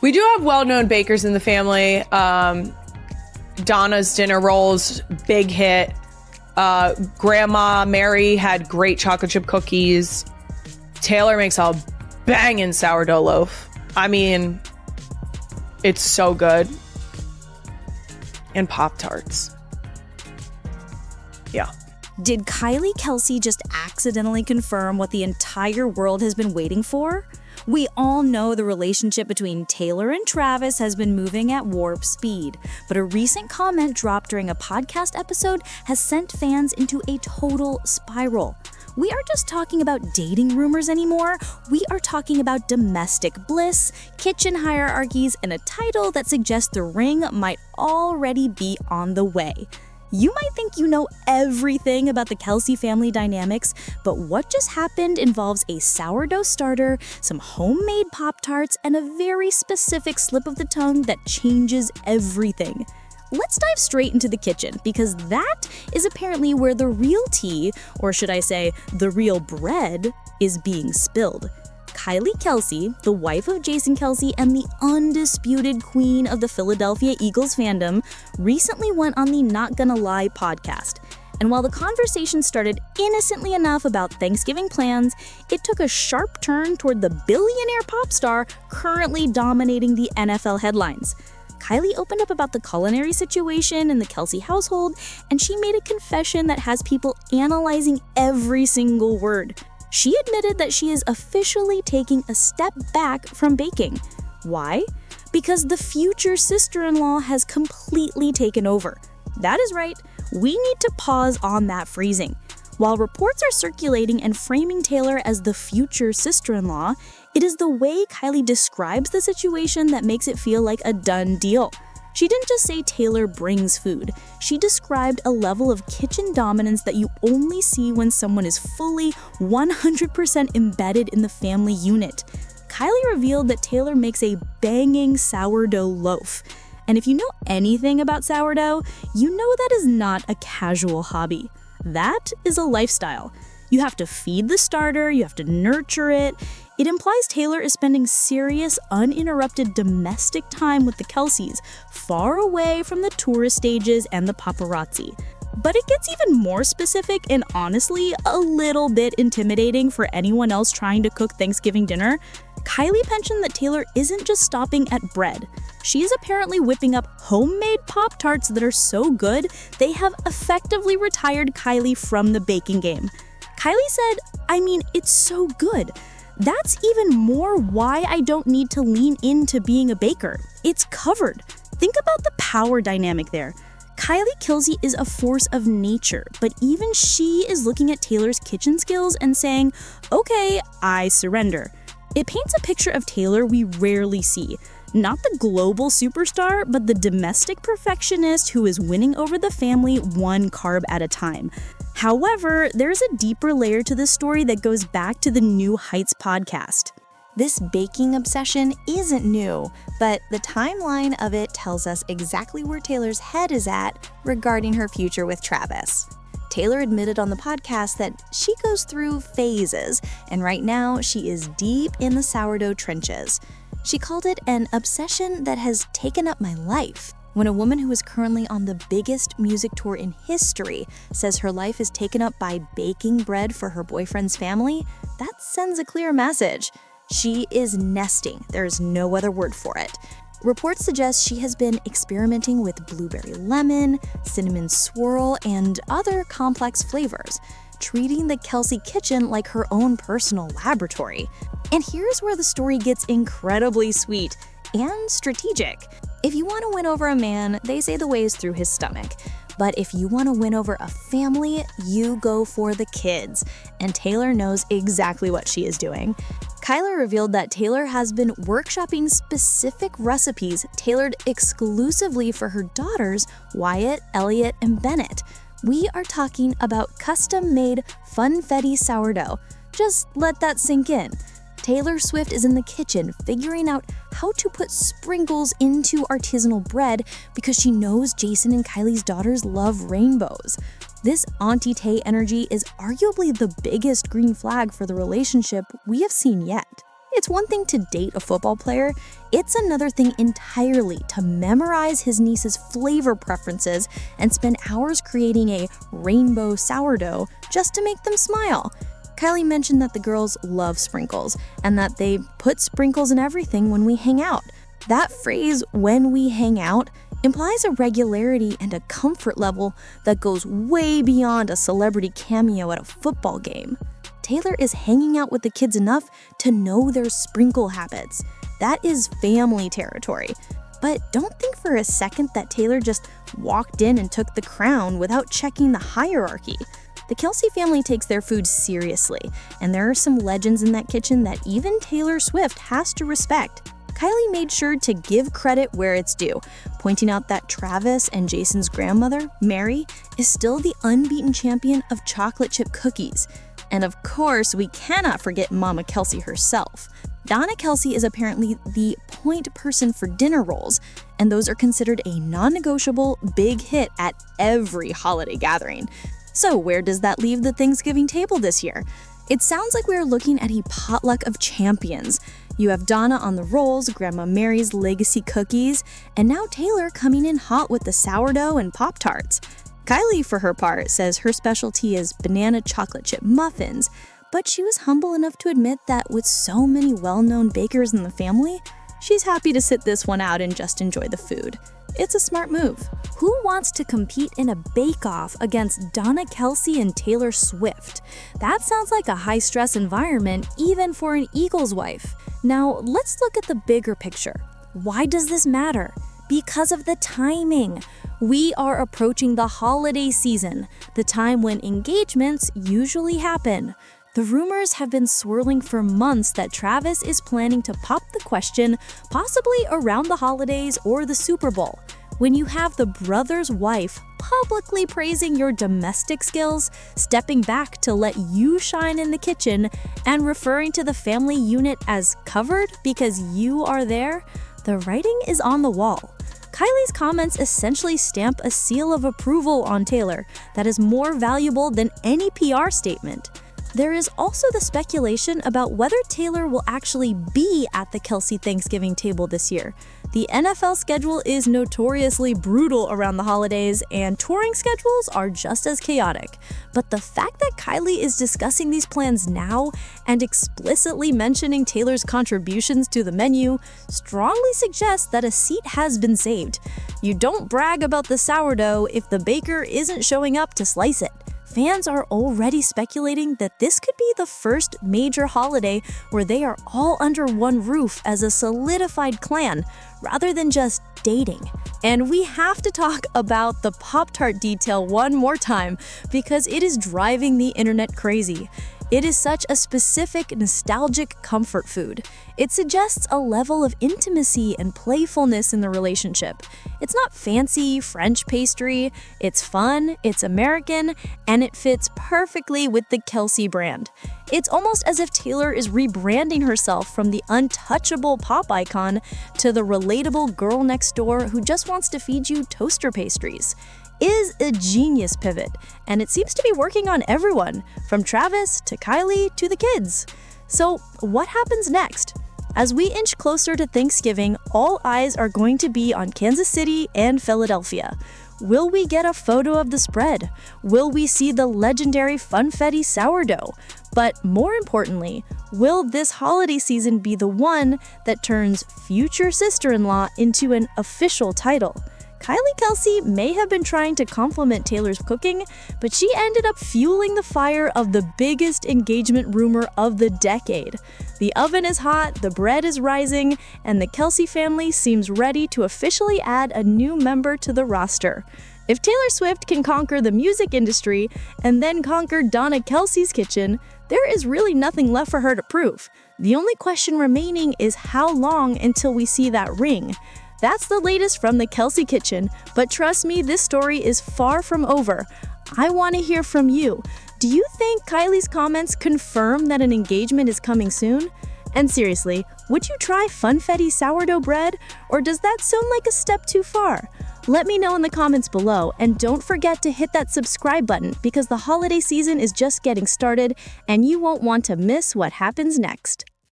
We do have well-known bakers in the family. Donna's dinner rolls, big hit. Grandma Mary had great chocolate chip cookies. Taylor makes a banging sourdough loaf. I mean, it's so good. And pop-tarts. Yeah. Did Kylie Kelce just accidentally confirm what the entire world has been waiting for? We all know the relationship between Taylor and Travis has been moving at warp speed, but a recent comment dropped during a podcast episode has sent fans into a total spiral. We aren't just talking about dating rumors anymore, we are talking about domestic bliss, kitchen hierarchies, and a title that suggests the ring might already be on the way. You might think you know everything about the Kelce family dynamics, but what just happened involves a sourdough starter, some homemade Pop-Tarts, and a very specific slip of the tongue that changes everything. Let's dive straight into the kitchen, because that is apparently where the real tea, or should I say, the real bread, is being spilled. Kylie Kelce, the wife of Jason Kelce and the undisputed queen of the Philadelphia Eagles fandom, recently went on the Not Gonna Lie podcast. And while the conversation started innocently enough about Thanksgiving plans, it took a sharp turn toward the billionaire pop star currently dominating the NFL headlines. Kylie opened up about the culinary situation in the Kelce household, and she made a confession that has people analyzing every single word. She admitted that she is officially taking a step back from baking. Why? Because the future sister-in-law has completely taken over. That is right, we need to pause on that phrasing. While reports are circulating and framing Taylor as the future sister-in-law, it is the way Kylie describes the situation that makes it feel like a done deal. She didn't just say Taylor brings food. She described a level of kitchen dominance that you only see when someone is fully 100% embedded in the family unit. Kylie revealed that Taylor makes a banging sourdough loaf. And if you know anything about sourdough, you know that is not a casual hobby. That is a lifestyle. You have to feed the starter, you have to nurture it. It implies Taylor is spending serious, uninterrupted domestic time with the Kelces, far away from the tourist stages and the paparazzi. But it gets even more specific and honestly a little bit intimidating for anyone else trying to cook Thanksgiving dinner. Kylie mentioned that Taylor isn't just stopping at bread. She is apparently whipping up homemade Pop-Tarts that are so good, they have effectively retired Kylie from the baking game. Kylie said, "I mean, it's so good. That's even more why I don't need to lean into being a baker. It's covered." Think about the power dynamic there. Kylie Kelce is a force of nature, but even she is looking at Taylor's kitchen skills and saying, "Okay, I surrender." It paints a picture of Taylor we rarely see. Not the global superstar, but the domestic perfectionist who is winning over the family one carb at a time. However, there's a deeper layer to this story that goes back to the New Heights podcast. This baking obsession isn't new, but the timeline of it tells us exactly where Taylor's head is at regarding her future with Travis. Taylor admitted on the podcast that she goes through phases, and right now she is deep in the sourdough trenches. She called it an obsession that has taken up my life. When a woman who is currently on the biggest music tour in history says her life is taken up by baking bread for her boyfriend's family, that sends a clear message. She is nesting. There's no other word for it. Reports suggest she has been experimenting with blueberry lemon, cinnamon swirl, and other complex flavors, treating the Kelce kitchen like her own personal laboratory. And here's where the story gets incredibly sweet and strategic. If you want to win over a man, they say the way is through his stomach. But if you want to win over a family, you go for the kids. And Taylor knows exactly what she is doing. Kylie revealed that Taylor has been workshopping specific recipes tailored exclusively for her daughters, Wyatt, Elliotte, and Bennett. We are talking about custom-made Funfetti Sourdough. Just let that sink in. Taylor Swift is in the kitchen figuring out how to put sprinkles into artisanal bread because she knows Jason and Kylie's daughters love rainbows. This Auntie Tay energy is arguably the biggest green flag for the relationship we have seen yet. It's one thing to date a football player, it's another thing entirely to memorize his niece's flavor preferences and spend hours creating a rainbow sourdough just to make them smile. Kylie mentioned that the girls love sprinkles and that they put sprinkles in everything when we hang out. That phrase, "when we hang out," implies a regularity and a comfort level that goes way beyond a celebrity cameo at a football game. Taylor is hanging out with the kids enough to know their sprinkle habits. That is family territory. But don't think for a second that Taylor just walked in and took the crown without checking the hierarchy. The Kelce family takes their food seriously, and there are some legends in that kitchen that even Taylor Swift has to respect. Kylie made sure to give credit where it's due, pointing out that Travis and Jason's grandmother, Mary, is still the unbeaten champion of chocolate chip cookies. And of course, we cannot forget Mama Kelce herself. Donna Kelce is apparently the point person for dinner rolls, and those are considered a non-negotiable big hit at every holiday gathering. So where does that leave the Thanksgiving table this year? It sounds like we're looking at a potluck of champions. You have Donna on the rolls, Grandma Mary's legacy cookies, and now Taylor coming in hot with the sourdough and pop-tarts. Kylie, for her part, says her specialty is banana chocolate chip muffins, but she was humble enough to admit that with so many well-known bakers in the family, she's happy to sit this one out and just enjoy the food. It's a smart move. Who wants to compete in a bake-off against Donna Kelce and Taylor Swift? That sounds like a high-stress environment even for an Eagles wife. Now, let's look at the bigger picture. Why does this matter? Because of the timing. We are approaching the holiday season, the time when engagements usually happen. The rumors have been swirling for months that Travis is planning to pop the question, possibly around the holidays or the Super Bowl. When you have the brother's wife publicly praising your domestic skills, stepping back to let you shine in the kitchen, and referring to the family unit as covered because you are there, the writing is on the wall. Kylie's comments essentially stamp a seal of approval on Taylor that is more valuable than any PR statement. There is also the speculation about whether Taylor will actually be at the Kelce Thanksgiving table this year. The NFL schedule is notoriously brutal around the holidays, and touring schedules are just as chaotic. But the fact that Kylie is discussing these plans now and explicitly mentioning Taylor's contributions to the menu strongly suggests that a seat has been saved. You don't brag about the sourdough if the baker isn't showing up to slice it. Fans are already speculating that this could be the first major holiday where they are all under one roof as a solidified clan, rather than just dating. And we have to talk about the Pop-Tart detail one more time because it is driving the internet crazy. It is such a specific, nostalgic comfort food. It suggests a level of intimacy and playfulness in the relationship. It's not fancy French pastry, it's fun, it's American, and it fits perfectly with the Kelce brand. It's almost as if Taylor is rebranding herself from the untouchable pop icon to the relatable girl next door who just wants to feed you toaster pastries. Is a genius pivot, and it seems to be working on everyone, from Travis to Kylie to the kids. So what happens next? As we inch closer to Thanksgiving, all eyes are going to be on Kansas City and Philadelphia. Will we get a photo of the spread? Will we see the legendary Funfetti Sourdough? But more importantly, will this holiday season be the one that turns future sister-in-law into an official title? Kylie Kelce may have been trying to compliment Taylor's cooking, but she ended up fueling the fire of the biggest engagement rumor of the decade. The oven is hot, the bread is rising, and the Kelce family seems ready to officially add a new member to the roster. If Taylor Swift can conquer the music industry and then conquer Donna Kelce's kitchen, there is really nothing left for her to prove. The only question remaining is how long until we see that ring. That's the latest from the Kelce kitchen, but trust me, this story is far from over. I want to hear from you. Do you think Kylie's comments confirm that an engagement is coming soon? And seriously, would you try Funfetti sourdough bread, or does that sound like a step too far? Let me know in the comments below, and don't forget to hit that subscribe button because the holiday season is just getting started and you won't want to miss what happens next.